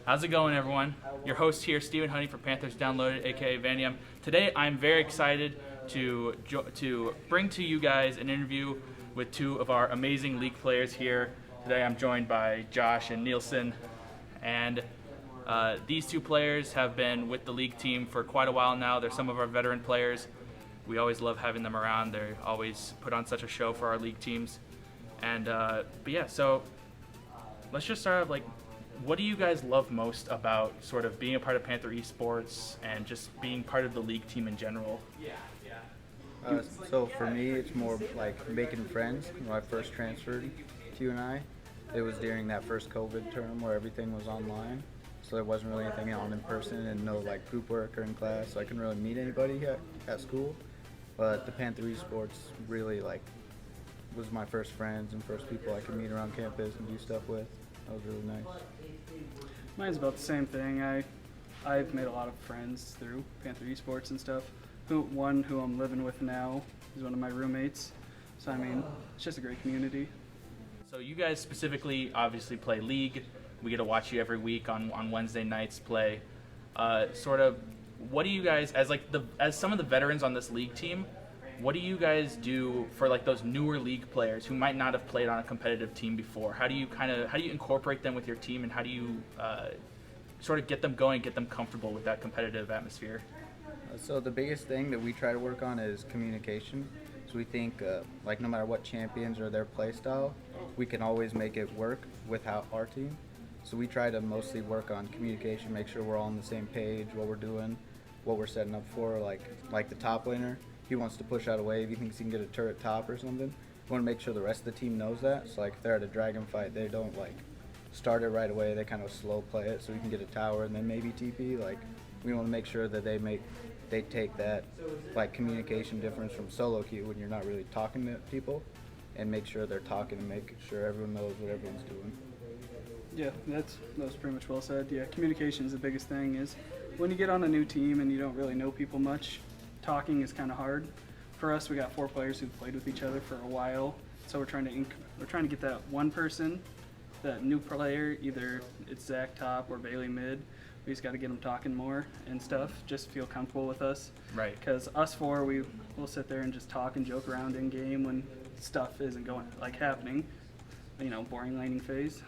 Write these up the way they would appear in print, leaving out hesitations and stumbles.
How's it going, everyone? Your host here, Stephen Honey for Panthers Downloaded, aka Vanium. Today, I'm very excited to bring to you guys an interview with two of our amazing league players here. Today, I'm joined by Josh and Nielsen, and these two players have been with the league team for quite a while now. They're some of our veteran players. We always love having them around. They always put on such a show for our league teams. And but yeah, so let's just start off, what do you guys love most about sort of being a part of Panther Esports and just being part of the league team in general? So for me, it's more like making friends. When I first transferred to UNI, it was during that first COVID term where everything was online. So there wasn't really anything on in person and no like group work or in class. So I couldn't really meet anybody at school. But the Panther Esports really was my first friends and first people I could meet around campus and do stuff with. That was really nice. Mine's about the same thing. I've made a lot of friends through Panther Esports and stuff. One who I'm living with now is one of my roommates. So I mean, it's just a great community. So you guys specifically obviously play League. We get to watch you every week on Wednesday nights play. What do you guys, as some of the veterans on this league team, what do you guys do for those newer league players who might not have played on a competitive team before? How do you incorporate them with your team, and how do you sort of get them going, get them comfortable with that competitive atmosphere? So the biggest thing that we try to work on is communication. So we think no matter what champions or their play style, we can always make it work without our team. So we try to mostly work on communication, make sure we're all on the same page, what we're doing, what we're setting up for. Like the top laner, he wants to push out a wave, he thinks he can get a turret top or something. We want to make sure the rest of the team knows that. So if they're at a dragon fight, they don't start it right away. They kind of slow play it so we can get a tower and then maybe TP. We want to make sure that they take that communication difference from solo queue when you're not really talking to people, and make sure they're talking and make sure everyone knows what everyone's doing. Yeah, that was pretty much well said. Yeah, communication is the biggest thing. Is when you get on a new team and you don't really know people much, talking is kind of hard. For us, we got 4 players who've played with each other for a while, so we're trying to get that one person, that new player, either it's Zach top or Bailey mid. We just got to get them talking more and stuff, just feel comfortable with us. Right. Because us 4, we'll sit there and just talk and joke around in game when stuff isn't happening. Boring laning phase.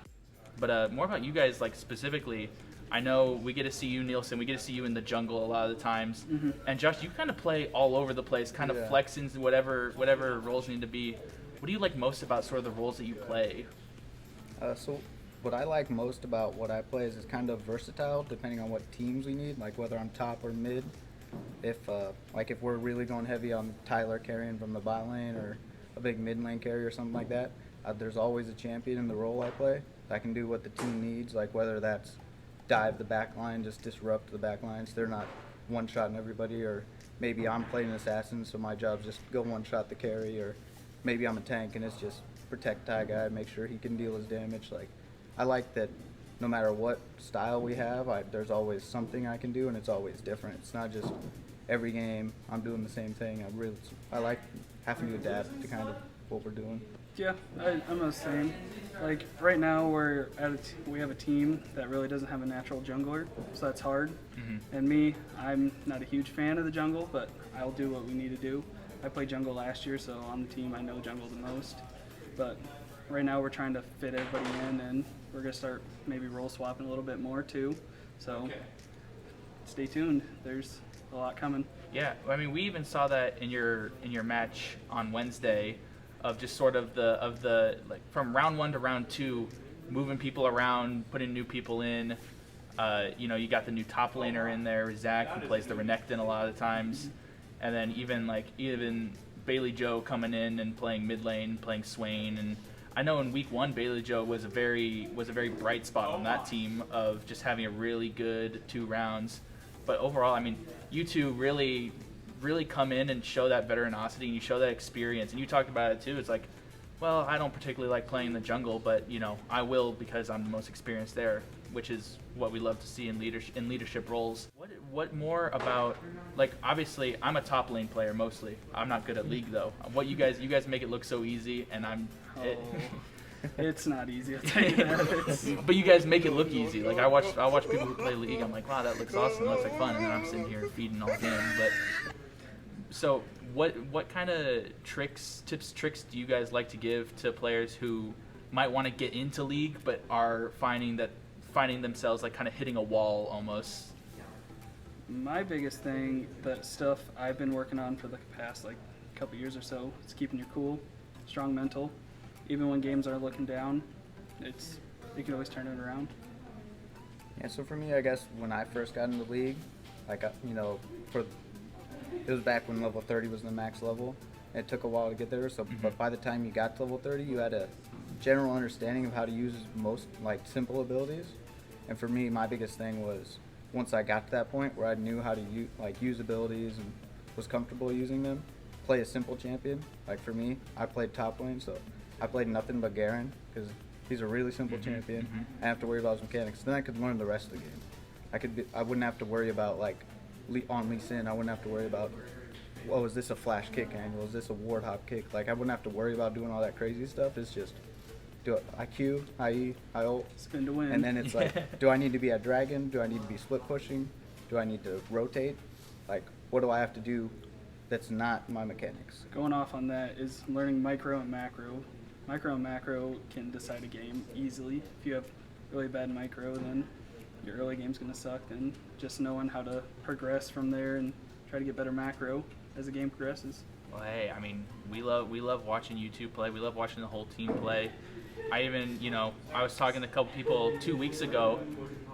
But more about you guys, specifically, I know we get to see you, Nielsen, we get to see you in the jungle a lot of the times. Mm-hmm. And Josh, you kind of play all over the place, kind of flex into whatever roles you need to be. What do you like most about sort of the roles that you play? So what I like most about what I play is it's kind of versatile depending on what teams we need, whether I'm top or mid. If we're really going heavy on Tyler carrying from the bot lane or a big mid lane carry or something like that, there's always a champion in the role I play that can do what the team needs, whether that's dive the back line, just disrupt the back line so they're not one-shotting everybody, or maybe I'm playing an assassin so my job's just go one-shot the carry, or maybe I'm a tank and it's just protect Ty guy, make sure he can deal his damage. I like that no matter what style we have, there's always something I can do, and it's always different. It's not just every game I'm doing the same thing. I like having to adapt to kind of what we're doing. Yeah, I'm the same. Right now we have a team that really doesn't have a natural jungler, so that's hard. Mm-hmm. And me, I'm not a huge fan of the jungle, but I'll do what we need to do. I played jungle last year, so on the team I know jungle the most. But right now we're trying to fit everybody in, and we're going to start maybe role swapping a little bit more too. So stay tuned. There's a lot coming. Yeah, I mean, we even saw that in your match on Wednesday, of just sort of the from round 1 to round 2, moving people around, putting new people in. You got the new top laner in there, Zach, who plays the Renekton a lot of the times, and then even Bailey Joe coming in and playing mid lane, playing Swain. And I know in week 1, Bailey Joe was a very bright spot on that team of just having a really good 2 rounds. But overall, I mean, you two really come in and show that veteranocity, and you show that experience. And you talked about it too. It's well, I don't particularly like playing the jungle, but I will because I'm the most experienced there, which is what we love to see in leadership roles. What more about obviously I'm a top lane player mostly. I'm not good at league though. What you guys make it look so easy, and It's not easy, I'll tell you that. It's, But you guys make it look easy. Like I watch people who play League. I'm like, wow, that looks awesome. That looks like fun. And then I'm sitting here feeding all in. But so what kind of tricks do you guys like to give to players who might want to get into League but are finding themselves like kind of hitting a wall almost? my biggest thing, the stuff I've been working on for the past like couple years or so, is keeping your cool, strong mental. Even when games are looking down, you can always turn it around. Yeah, so for me, I guess when I first got into the league, like, you know, it was back when level 30 was the max level. It took a while to get there, so but by the time you got to level 30, you had a general understanding of how to use most like simple abilities. And for me, my biggest thing was once I got to that point where I knew how to use abilities and was comfortable using them, play a simple champion. Like for me, I played top lane, so I played nothing but Garen because he's a really simple champion. I didn't have to worry about his mechanics. Then I could learn the rest of the game. I wouldn't have to worry about like on Lee Sin. I wouldn't have to worry about, oh, is this a flash kick angle? Is this a ward hop kick? Like I wouldn't have to worry about doing all that crazy stuff. It's just do it. I Q, I E, I ult, Spin to win. and then it's like, do I need to be at dragon? Do I need to be split pushing? Do I need to rotate? Like, what do I have to do that's not my mechanics? Going off on that is learning micro and macro. Micro and macro can decide a game easily. If you have really bad micro, then your early game's going to suck. And just knowing how to progress from there and try to get better macro as the game progresses. Well, hey, I mean, we love watching you two play. We love watching the whole team play. I even, I was talking to a couple people 2 weeks ago.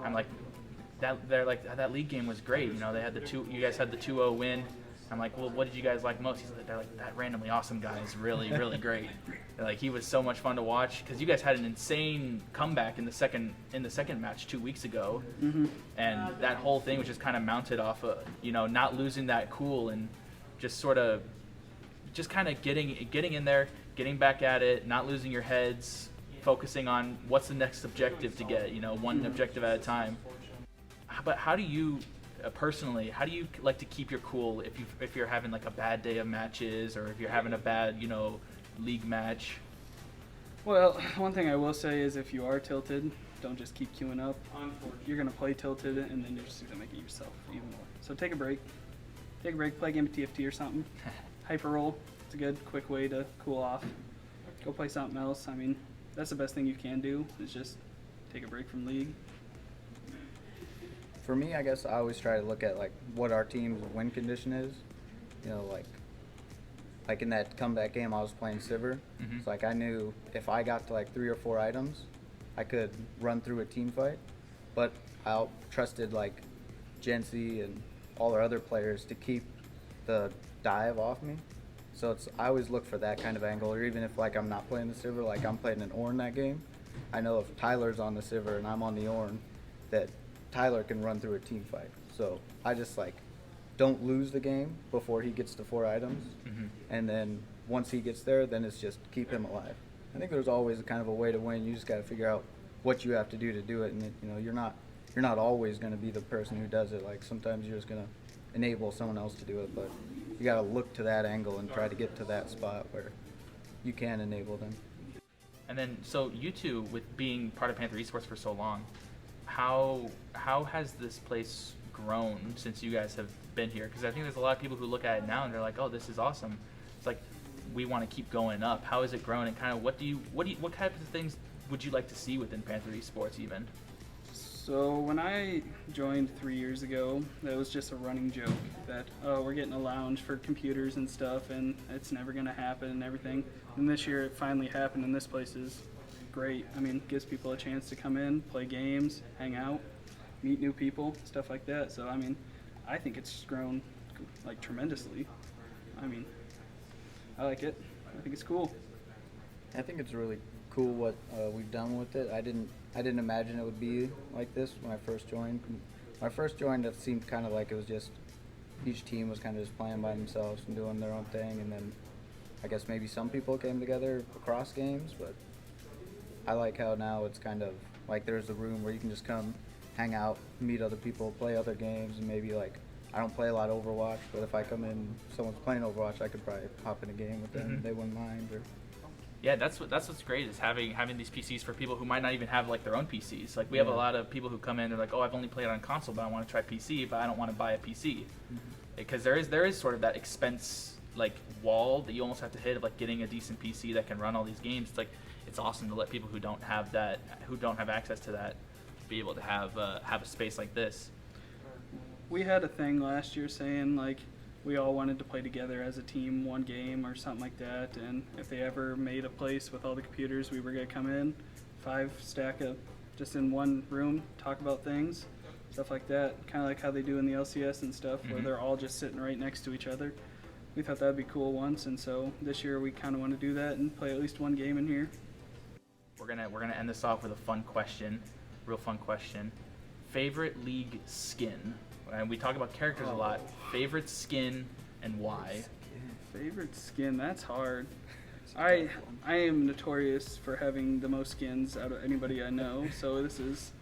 I'm like, that league game was great. You guys had the 2-0 win. I'm like, well, what did you guys like most? They're like, that randomly awesome guy is really, really great. Like, he was so much fun to watch because you guys had an insane comeback in the second match 2 weeks ago, and that whole thing was just kind of mounted off of not losing that cool and just sort of just kind of getting in there, getting back at it, not losing your heads, focusing on what's the next objective to get, one objective at a time. But how do you personally, how do you like to keep your cool if you're having like a bad day of matches or if you're having a bad league match? Well, one thing I will say is if you are tilted, don't just keep queuing up. You're going to play tilted and then you're just going to make it yourself even more. So take a break, play a game of TFT or something. Hyper roll, it's a good quick way to cool off. Go play something else. I mean, that's the best thing you can do is just take a break from league. For me, I guess I always try to look at like what our team's win condition is. Like in that comeback game, I was playing Sivir. So like I knew if I got to like 3 or 4 items, I could run through a team fight. But I trusted like Jency and all our other players to keep the dive off me. So I always look for that kind of angle, or even if like I'm not playing the Sivir, like I'm playing an Ornn that game, I know if Tyler's on the Sivir and I'm on the Ornn, that Tyler can run through a team fight. So I just like don't lose the game before he gets to 4 items, and then once he gets there, then it's just keep him alive. I think there's always a kind of a way to win. You just got to figure out what you have to do to do it, and you're not always going to be the person who does it. Like sometimes you're just going to enable someone else to do it, but you got to look to that angle and try to get to that spot where you can enable them. And then, so you two, with being part of Panther Esports for so long, how has this place grown since you guys have been here? Because I think there's a lot of people who look at it now and they're like, oh, this is awesome. It's like, we want to keep going up. How has it grown, and kind of what type of things would you like to see within Panther Esports even? So when I joined 3 years ago, that was just a running joke that, oh, we're getting a lounge for computers and stuff and it's never going to happen and everything. And this year it finally happened, and this place is great. I mean, it gives people a chance to come in, play games, hang out, meet new people, stuff like that. So, I mean, I think it's grown like tremendously. I mean, I like it. I think it's cool. I think it's really cool what we've done with it. I didn't imagine it would be like this when I first joined. When I first joined, it seemed kind of like it was just each team was kind of just playing by themselves and doing their own thing, and then I guess maybe some people came together across games, but I like how now it's kind of like there's a room where you can just come hang out, meet other people, play other games, and maybe like I don't play a lot of Overwatch, but if I come in, someone's playing Overwatch, I could probably hop in a game with them. They wouldn't mind. Or Yeah, that's what's great is having these PCs for people who might not even have like their own PCs. Like we have a lot of people who come in, they're like, oh, I've only played on console, but I want to try PC, but I don't want to buy a PC, because there is sort of that expense like wall that you almost have to hit of like getting a decent PC that can run all these games. It's like it's awesome to let people who don't have access to that, be able to have a space like this. We had a thing last year saying like we all wanted to play together as a team, one game or something like that, and if they ever made a place with all the computers, we were gonna come in, 5 stack of just in one room, talk about things, stuff like that, kind of like how they do in the LCS and stuff, where they're all just sitting right next to each other. We thought that'd be cool once, and so this year we kind of want to do that and play at least one game in here. We're gonna end this off with a fun question, real fun question. Favorite league skin? And we talk about characters a lot. Favorite skin and why? Favorite skin? That's hard. I am notorious for having the most skins out of anybody I know. So this is.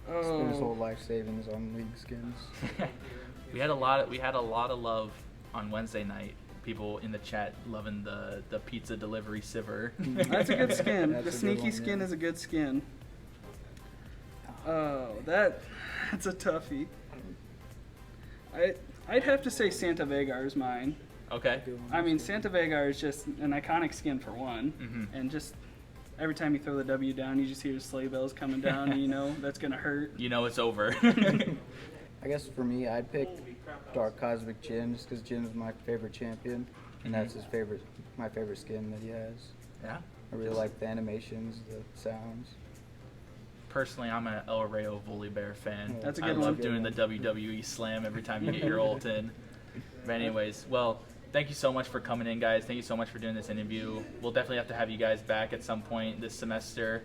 Spend his whole life savings on league skins. we had a lot of love on Wednesday night. People in the chat loving the pizza delivery Sivir. That's a good skin. That's The a good sneaky one, skin yeah. is a good skin. Oh, that's a toughie. I'd have to say Santa Vagar is mine. Okay. I mean, Santa Vagar is just an iconic skin for one, and just every time you throw the W down, you just hear sleigh bells coming down, and you know that's gonna hurt. You know it's over. I guess for me, I'd pick Dark Cosmic Jin just because Jin is my favorite champion, and that's my favorite skin that he has. Yeah. I really like the animations, the sounds. Personally, I'm an El Rayo Volibear fan. That's a I good love one. doing the WWE slam every time you get your ult in. But anyways, well, thank you so much for coming in, guys. Thank you so much for doing this interview. We'll definitely have to have you guys back at some point this semester.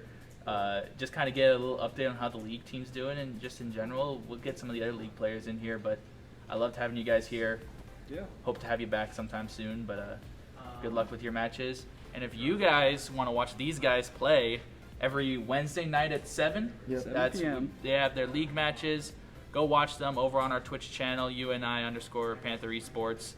Just kind of get a little update on how the league team's doing, and just in general, we'll get some of the other league players in here. But I loved having you guys here. Yeah. Hope to have you back sometime soon. But good luck with your matches. And if you guys want to watch these guys play every Wednesday night at 7, Yep. 7 p.m. They have their league matches. Go watch them over on our Twitch channel, UNI_Panther Esports.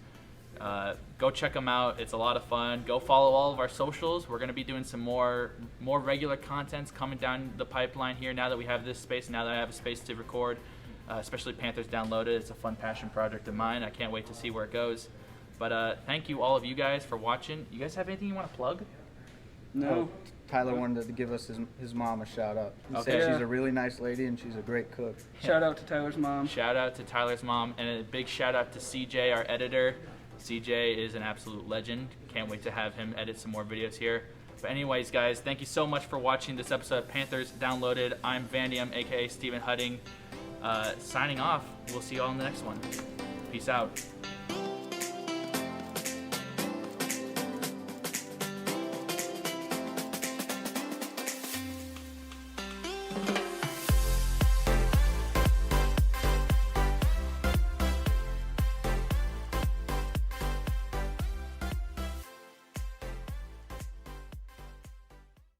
Go check them out. It's a lot of fun. Go follow all of our socials. We're going to be doing some more regular contents coming down the pipeline here now that we have this space, now that I have a space to record, especially Panthers Downloaded. It's a fun passion project of mine. I can't wait to see where it goes. But thank you, all of you guys, for watching. You guys have anything you want to plug? No. Tyler wanted to give us his mom a shout out. He Okay. said Yeah. she's a really nice lady and she's a great cook. Shout out to Tyler's mom. Shout out to Tyler's mom, and a big shout out to CJ, our editor. CJ is an absolute legend. Can't wait to have him edit some more videos here. But anyways, guys, thank you so much for watching this episode of Panthers Downloaded. I'm Vandium, aka Stephen Hudding. Signing off. We'll see you all in the next one. Peace out.